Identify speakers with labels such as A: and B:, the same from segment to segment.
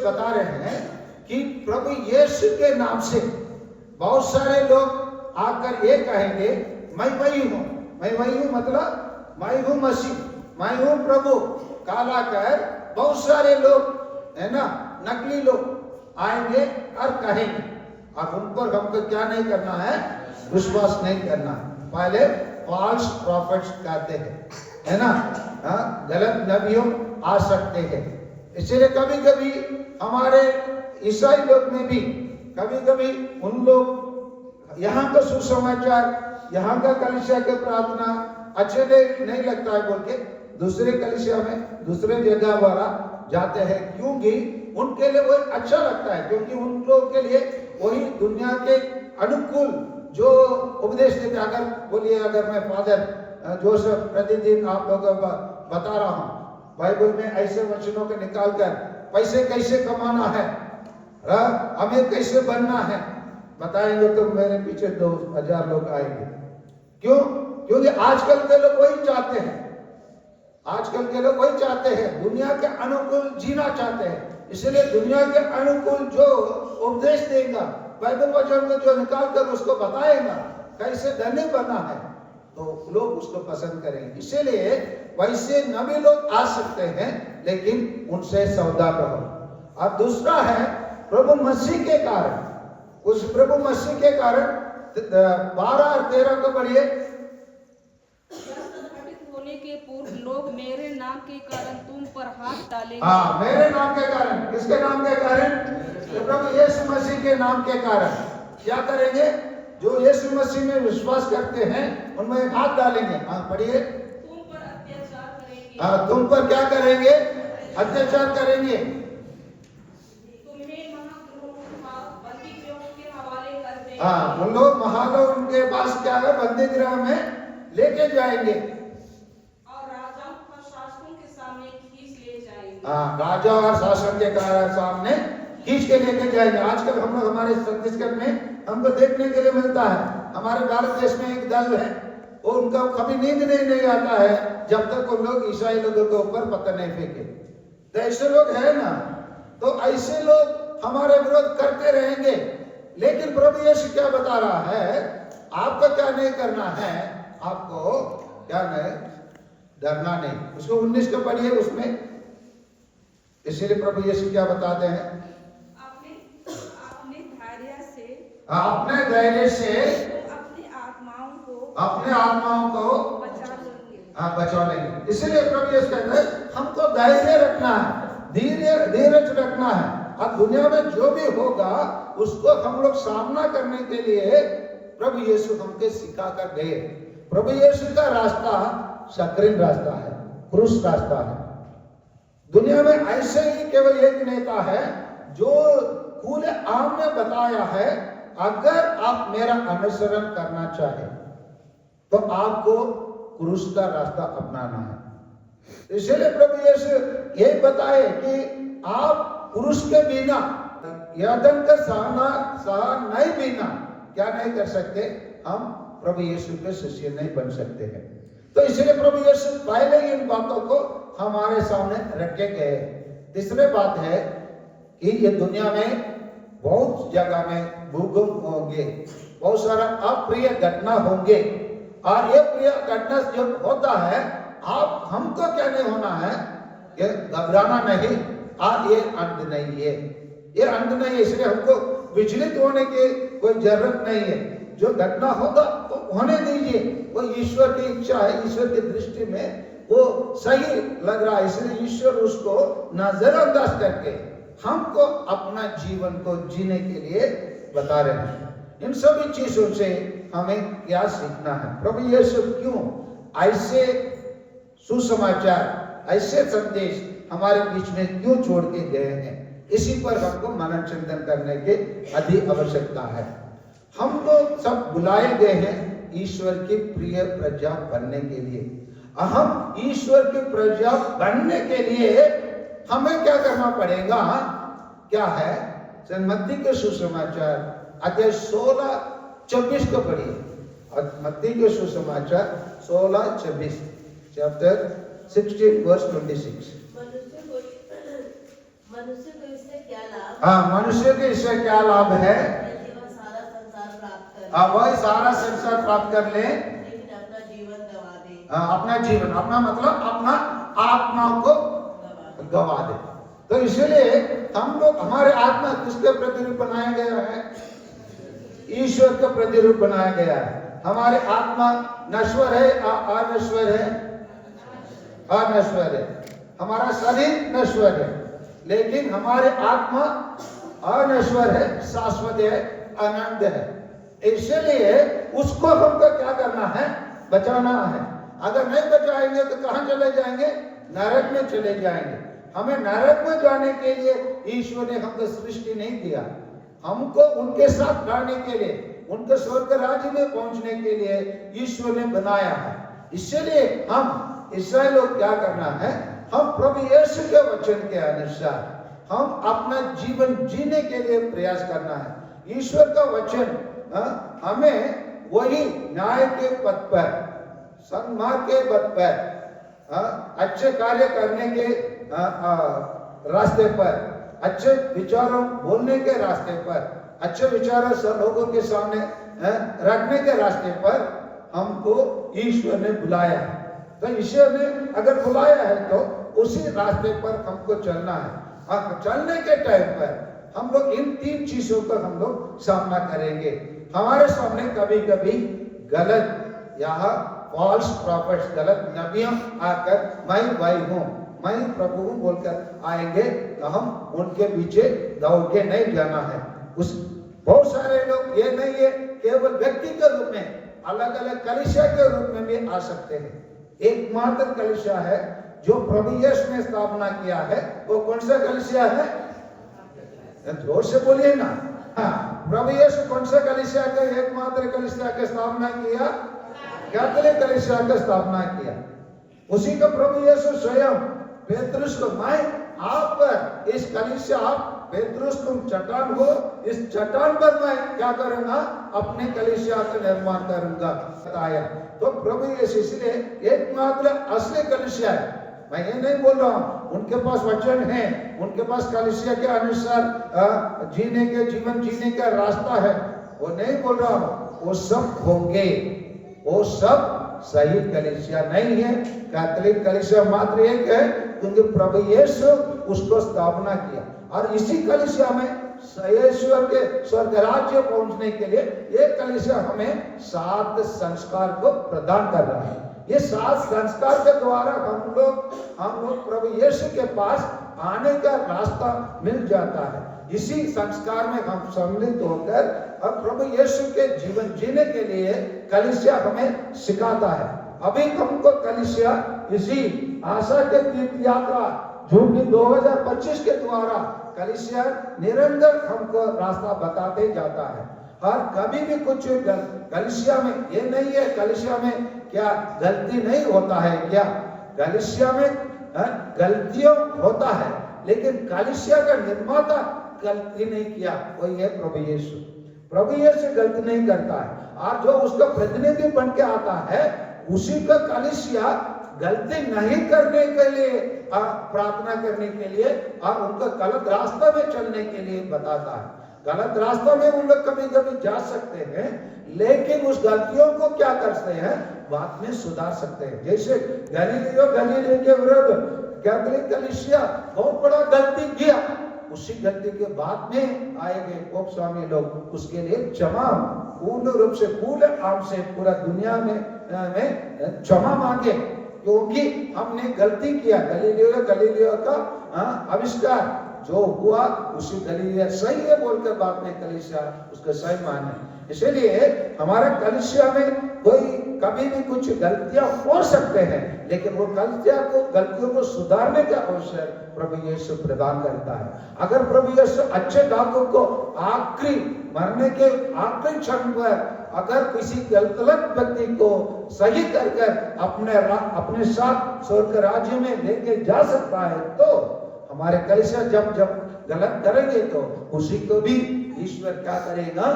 A: बता रहे हैं कि प्रभु यीशु के नाम से बहुत सारे लोग आकर ये कहेंगे मैं वही हूं। मैं वही हूं मतलब मैं हूं मसीह, मैं हूं प्रभु काला कर बहुत सारे लोग है ना, नकली लोग आएंगे और कहेंगे। अब उन पर हमको क्या नहीं करना है, विश्वास नहीं करना। पहले फॉल्स प्रॉफिट्स कहते हैं, है ना, गलत नबियों आ सकते हैं। इसलिए कभी कभी हमारे ईसाई लोग में भी कभी कभी उन लोग यहाँ का सुसमाचार, यहाँ का कलीसिया के प्रार्थना अच्छे नहीं लगता है बोल के दूसरे कलीसिया में दूसरे जगह वाला जाते हैं, क्योंकि उनके लिए वो अच्छा लगता है, क्योंकि उन लोगों के लिए वही दुनिया के अनुकूल जो उपदेश देते। अगर बोलिए, अगर मैं फादर जोसेफ प्रतिदिन आप लोगों को बता रहा हूँ बाइबल में ऐसे वचनों को निकाल कर पैसे कैसे कमाना है, अमीर कैसे बनना है बताएंगे, तो मेरे पीछे 2000 लोग आएंगे। क्यों? क्योंकि आजकल के लोग वही चाहते हैं, आजकल के लोग वही चाहते हैं, दुनिया के अनुकूल जीना चाहते हैं। इसलिए दुनिया के अनुकूल जो उपदेश देगा, बाइबल वचन को जो निकाल कर उसको बताएगा कैसे धनी बनना है, तो लोग उसको पसंद करेंगे। इसीलिए वैसे नबी लोग आ सकते हैं, लेकिन उनसे सौदा करो। और दूसरा है प्रभु मसीह के कारण, उस प्रभु मसीह के कारण 12 और 13 को पढ़िए।
B: होने के पूर्व लोग मेरे नाम के कारण तुम पर हाथ डालेंगे।
A: हाँ, मेरे नाम के कारण। किसके नाम के कारण? तो प्रभु यीशु मसीह के नाम के कारण क्या करेंगे? जो यीशु मसीह में विश्वास करते हैं उनमें हाथ डालेंगे। हाँ पढ़िए।
B: तुम पर अत्याचार करेंगे।
A: हाँ, तुम पर क्या करेंगे? अत्याचार करेंगे।
B: तुम्हें बंदी गृहों के हवाले कर देंगे।
A: हाँ, उन लोग महालोग उनके पास क्या है, बंदी गृह में लेके जाएंगे
B: और राजाओं और शासकों के सामने खींच ले जाएंगे।
A: हाँ, राजा और शासन के कारण सामने खींच के लेके जाएंगे। आजकल हम लोग हमारे छत्तीसगढ़ में हमको देखने के लिए मिलता है, हमारे भारत देश में एक दल है, वो उनका कभी नींद नहीं आता है जब तक वो लोग ईसाई लोगों के ऊपर पत्थर नहीं फेंके। तो ऐसे लोग है ना, तो ऐसे लोग हमारे विरोध करते रहेंगे। लेकिन प्रभु यीशु क्या बता रहा है, आपको क्या नहीं करना है, आपको क्या नहीं डरना नहीं। उसको 19 को पढ़िए उसमें। इसीलिए प्रभु यीशु क्या बताते हैं, अपने धैर्य से अपने आत्माओं को बचा लेंगे। इसलिए प्रभु यीशु कहते हैं हमको धैर्य रखना है, धीरज रखना है, और दुनिया में जो भी होगा उसको हम लोग सामना करने के लिए प्रभु यीशु हमको सिखा कर गए। प्रभु यीशु का रास्ता सक्रिय रास्ता है, क्रूस रास्ता है। दुनिया में ऐसे ही केवल एक नेता है जो खुले आम में बताया है, अगर आप मेरा अनुसरण करना चाहे तो आपको क्रूस का रास्ता अपनाना है। इसलिए प्रभु यीशु ये बताए कि आप क्रूस के बिना यादन का सहा नहीं बिना क्या नहीं कर सकते, हम प्रभु यीशु के शिष्य नहीं बन सकते हैं। तो इसलिए प्रभु यीशु पहले ही इन बातों को हमारे सामने रखे गए। तीसरी बात है कि ये दुनिया में बहुत जगह में भूकंप होंगे, बहुत सारा अप्रिय घटना होंगे, और ये प्रिय घटना जो होता है, आप हमको क्या नहीं होना है, ये घबराना नहीं, और ये अंत नहीं है, ये अंत नहीं है। इसलिए हमको विचलित होने की कोई जरूरत नहीं है। जो घटना होगा तो होने दीजिए, वो ईश्वर की इच्छा है, ईश्वर की दृष्टि में वो सही लग रहा है, इसलिए ईश्वर उसको नजरअंदाज करके हमको अपना जीवन को जीने के लिए बता रहे हैं। इन सभी चीजों से हमें क्या सीखना है, प्रभु यीशु क्यों ऐसे सुसमाचार, ऐसे संदेश हमारे बीच में क्यों छोड़ के गए हैं, इसी पर हमको मनन चिंतन करने की अधिक आवश्यकता है। हम लोग सब बुलाए गए हैं ईश्वर की प्रिय प्रजा बनने के लिए। हम ईश्वर की प्रजा बनने के लिए हमें क्या करना पड़ेगा, क्या है? मत्ती के सुसमाचार अध्याय 16-24 को पढ़िए, और मत्ती के सुसमाचार 16-26, चैप्टर 16 वर्स 26।
C: मनुष्य को इससे क्या लाभ
A: हाँ, मनुष्य के इससे क्या लाभ है?
C: यदि वह सारा संसार प्राप्त करे
A: हाँ, वही सारा संसार प्राप्त कर ले,
C: लेकिन अपना जीवन गवा दे।
A: हाँ, अपना जीवन, अपना मतलब अपना आत्मा को गवा दे। तो इसलिए हम लोग, हमारे आत्मा किसके प्रतिरूप बनाया गया है? ईश्वर के प्रतिरूप बनाया गया है। हमारे आत्मा नश्वर है, अनश्वर है, अनश्वर है। हमारा शरीर नश्वर है, लेकिन हमारे आत्मा अनश्वर है, शाश्वत है, अनंत है। इसलिए उसको हमको क्या करना है? बचाना है। अगर नहीं बचाएंगे तो कहां चले जाएंगे? नरक में चले जाएंगे। हमें नरक में जाने के लिए ईश्वर ने हमको सृष्टि नहीं दिया। हमको उनके साथ रहने के लिए, उनके स्वर्ग राज्य में पहुंचने के लिए ईश्वर ने बनाया है। इसलिए हम इसराइल लोग क्या करना है? हम प्रभु यीशु के वचन के अनुसार हम अपना जीवन जीने के लिए प्रयास करना है। ईश्वर का वचन हमें वही न्याय के पथ पर, सन्मार्ग के पथ पर, अच्छे कार्य करने के रास्ते पर, अच्छे विचारों बोलने के रास्ते पर, अच्छे विचारों सब लोगों के सामने रखने के रास्ते पर हमको ईश्वर ने बुलाया है। तो ईश्वर ने अगर बुलाया है तो उसी रास्ते पर हमको चलना है। और चलने के टाइम पर हम लोग इन 3 चीजों का हम लोग सामना करेंगे। हमारे सामने कभी कभी गलत या फॉल्स प्रॉफिट्स, गलत नबियां आकर मैं भाई हूँ, मैं प्रभु हूँ बोलकर आएंगे, तो हम उनके पीछे दौड़ के नहीं जाना है। उस बहुत सारे लोग ये नहीं है केवल व्यक्ति के रूप में, अलग अलग कलीसिया के रूप में भी आ सकते हैं। एकमात्र कलीसिया है जो प्रभु यीशु ने स्थापना किया है, वो कौन सा कलीसिया है? जोर से बोलिए ना। हाँ, प्रभु यीशु कौन सा कलीसिया का एकमात्र कलीसिया की स्थापना किया? कैथोलिक कलीसिया की स्थापना किया। उसी का प्रभु यीशु स्वयं पेतरुस को, मैं आप पर इस कलीसिया, आप पेतरुस तुम चट्टान हो, इस चट्टान पर मैं क्या करूंगा? अपने कलीसिया का निर्माण करूंगा बताया। तो प्रभु यीशु इसलिए एकमात्र असली कलीसिया है। मैं ये नहीं बोल रहा हूँ उनके पास वचन है, उनके पास कलीसिया के अनुसार जीने के, जीवन जीने का रास्ता है, वो नहीं बोल रहा हूँ। वो सब होंगे, वो सब सही कलीसिया नहीं है। कैथोलिक कलीसिया मात्र एक है क्योंकि प्रभु यीशु उसको स्थापना किया, और इसी कलीसिया में ईश्वर के स्वर्ग राज्य पहुंचने के लिए ये कलीसिया हमें 7 संस्कार को प्रदान कर रहा है। ये 7 संस्कार के द्वारा हम लोग प्रभु यीशु के पास आने का रास्ता मिल जाता है। इसी संस्कार में हम सम्मिलित होकर अब प्रभु यीशु के जीवन जीने के लिए कलीसिया हमें सिखाता है। अभी हमको कलीसिया इसी आशा के तीर्थ यात्रा जून 2025 के द्वारा कलीसिया निरंतर हमको रास्ता बताते जाता है। और कभी भी कुछ कलीसिया में ये नहीं है, कलीसिया में क्या गलती नहीं होता है क्या? कलीसिया में गलतियों होता है, लेकिन कलीसिया का निर्माता गलती नहीं किया, वही है प्रभु यीशु। प्रभु यीशु गलती नहीं करता है, और जो उसका प्रतिनिधि बन के आता है उसी का कलीसिया गलती नहीं करने के लिए, प्रार्थना करने के लिए और उनका गलत रास्ता में चलने के लिए बताता है। गलत रास्ता में उन लोग कभी कभी जा सकते हैं, लेकिन उस गलतियों को क्या करते हैं? बाद में सुधार सकते हैं। जैसे गलीलियो के विरुद्ध कैथोलिक कलीसिया बहुत बड़ा गलती किया, उसी गलती के बाद में आएंगे पोप स्वामी लोग उसके लिए क्षमा पूर्ण रूप से, पूरे आम से पूरा दुनिया में क्षमा मांगे, क्योंकि हमने गलती किया। गलीलियो का आविष्कार जो हुआ उसी गलीलिया सही है बोलकर बाद में कलीसिया उसका सही माने। इसलिए हमारे कलीसिया में कोई कभी भी कुछ गलतियां हो सकते हैं, लेकिन वो गलतियों को सुधारने का अवसर प्रभु यीशु प्रदान करता है। अगर प्रभु यीशु अच्छे डाकू को आखिरी मरने के आखिरी क्षण पर अगर किसी गलत व्यक्ति को सही कर अपने साथ स्वर्ग राज्य में लेके जा सकता है, तो हमारे कलीसिया जब गलत करेंगे तो उसी को भी ईश्वर क्या करेगा?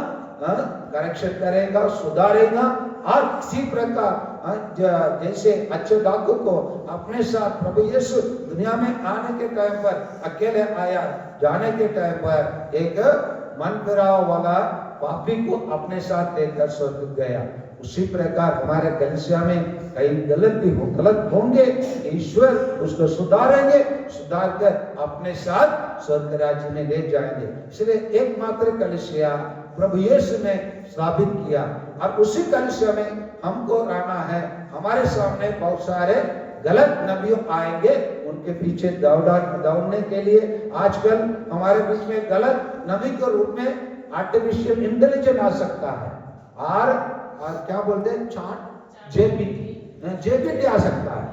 A: करेक्शन करेगा, सुधारेगा। और इसी प्रकार जैसे अच्छे डाकू को अपने साथ प्रभु यीशु दुनिया में आने के टाइम पर अकेले आया, जाने के टाइम पर एक मन फिराव वाला पापी को अपने साथ लेकर स्वर्ग गया, उसी प्रकार हमारे कलीसिया में कई गलत होंगे, ईश्वर उसको सुधारेंगे, सुधार कर अपने साथ स्वर्ग राज्य में ले जाएंगे। इसलिए एकमात्र कलीसिया प्रभु यीशु ने स्थापित किया और उसी कलीसिया में हमको रहना है। हमारे सामने बहुत सारे गलत नबियों आएंगे, उनके पीछे दौड़ने के लिए आजकल हमारे बीच में गलत नबी के रूप में आर्टिफिशियल इंटेलिजेंस आ सकता है और क्या बोलते हैं चार्ट जेपीटी आ सकता है।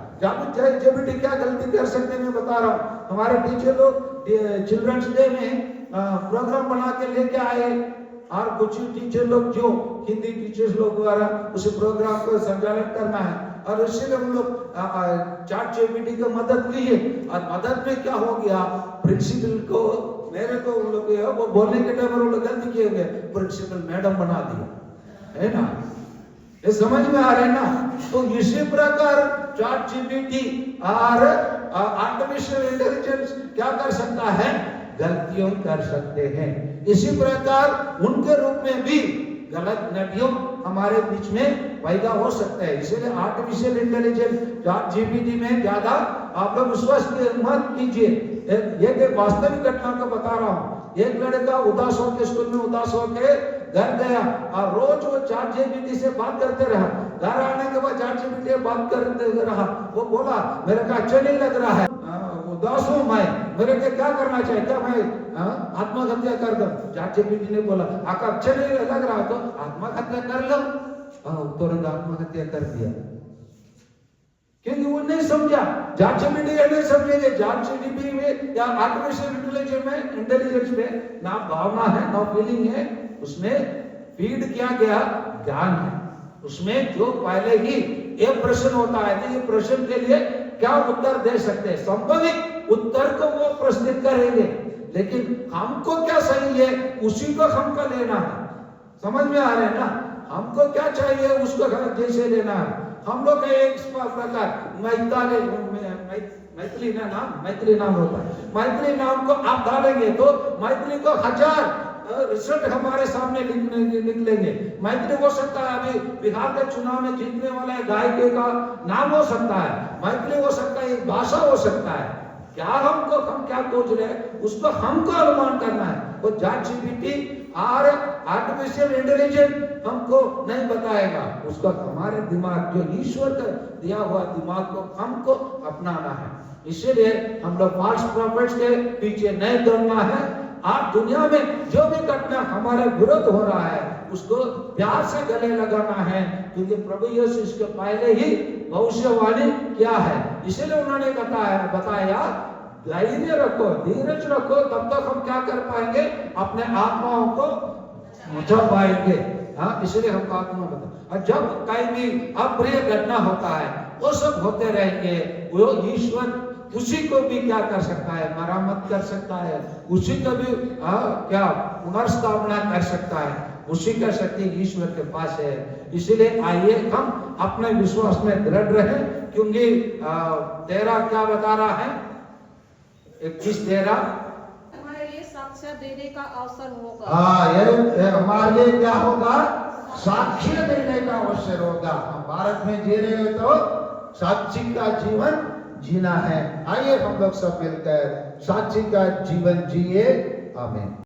A: जेपीटी क्या गलती कर सकते हैं मैं बता रहा हूँ। हमारे टीचर लोग चिल्ड्रंस डे में प्रोग्राम बना के लेके आए और कुछ टीचर लोग जो हिंदी टीचर्स लोग द्वारा उस प्रोग्राम को संचालन करना है और इसीलिए हम लोग चार्ट जेपीटी की मदद लिए और मदद में क्या हो गया, प्रिंसिपल को मेरे को उन लोग वो बोलने के टाइम पर गलती किए गए, प्रिंसिपल मैडम बना दिया, है ना, ये समझ में आ रहा है ना। तो इसी प्रकार चार्ट जीपीटी और आर्टिफिशियल इंटेलिजेंस क्या कर सकता है, गलतियों कर सकते हैं। इसी प्रकार उनके रूप में भी गलत नबियों हमारे बीच में पैदा हो सकते हैं। इसलिए आर्टिफिशियल इंटेलिजेंस चार्ट जीपीटी में ज्यादा आप लोग विश्वास मत कीजिए। एक वास्तविक घटना को बता रहा हूँ। एक लड़का उदास होकर स्कूल में उदास होकर घर गया और रोज वो चार्ट जीपीटी से बात करते रहा। घर आने के बाद चार्ट जीपीटी से बात करते रहा। वो बोला मेरे को अच्छा नहीं लग रहा है, उदास हूँ मैं, मेरे को क्या करना चाहिए, क्या मैं आत्महत्या कर दूं? चार्ट जीपीटी ने बोला आपका अच्छा नहीं लग रहा तो आत्महत्या कर लो। तुरंत आत्महत्या कर दिया, क्योंकि वो नहीं समझा। चार्ट जीपीटी नहीं समझेंगे। चार्ट जीपीटी में या आर्टिफिशियल इंटेलिजेंस में ना भावना है ना फीलिंग है, उसमें फीड किया गया ज्ञान है। उसमें जो पहले ही एक प्रश्न होता है तो ये प्रश्न के लिए क्या उत्तर दे सकते हैं, संभावित उत्तर को वो प्रस्तुत करेंगे, लेकिन हमको क्या सही है उसी को हमको लेना है। समझ में आ रहा है ना, हमको क्या चाहिए उसको जैसे लेना है। हम लोग का एक प्रकार मैथिली नाम होता है। मैथिली नाम को आप डालेंगे तो मैथिली को 1000 रिजल्ट हमारे सामने निकलेंगे। मैथिली हो सकता है अभी बिहार के चुनाव में जीतने वाले गायक का नाम हो सकता है, मैथिली हो सकता है, एक भाषा हो सकता है। क्या हम क्या खोज रहे हैं उसको हमको अनुमान करना है। वो चार्ट जीपीटी और आर्टिफिशियल इंटेलिजेंस हमको नहीं बताएगा, उसका हमारे दिमाग जो ईश्वर का दिया हुआ दिमाग को हमको अपनाना है। इसीलिए हम लोग फॉल्स प्रॉफिट्स के पीछे नहीं दौड़ना है। आज दुनिया में जो भी घटना हमारे विरोध हो रहा है उसको प्यार से गले लगाना है, क्योंकि प्रभु यीशु इसके पहले ही भविष्यवाणी किया है। इसीलिए उन्होंने बताया धैर्य रखो, धीरज रखो, तब तक हम क्या कर पाएंगे, अपने आत्माओं को बचा पाएंगे। हाँ, इसलिए हमको आत्मा बता। और जब कहीं भी अप्रिय घटना होता है वो सब होते रहेंगे, वो ईश्वर उसी को भी क्या कर सकता है, मरामत कर सकता है, उसी को भी क्या पुनर्स्थापना कर सकता है। उसी का शक्ति ईश्वर के पास है। इसीलिए आइए हम अपने विश्वास में दृढ़ रहे, क्योंकि 13 क्या बता रहा है, 21-13
B: हमारे लिए साक्ष्य देने का अवसर होगा।
A: हाँ, ये हमारे लिए क्या होगा, साक्ष्य देने का अवसर होगा। हम भारत में जी रहे हैं तो साक्षी का जीवन जीना है। आइए हम लोग सब मिलकर साक्षी का जीवन जिए। आमीन।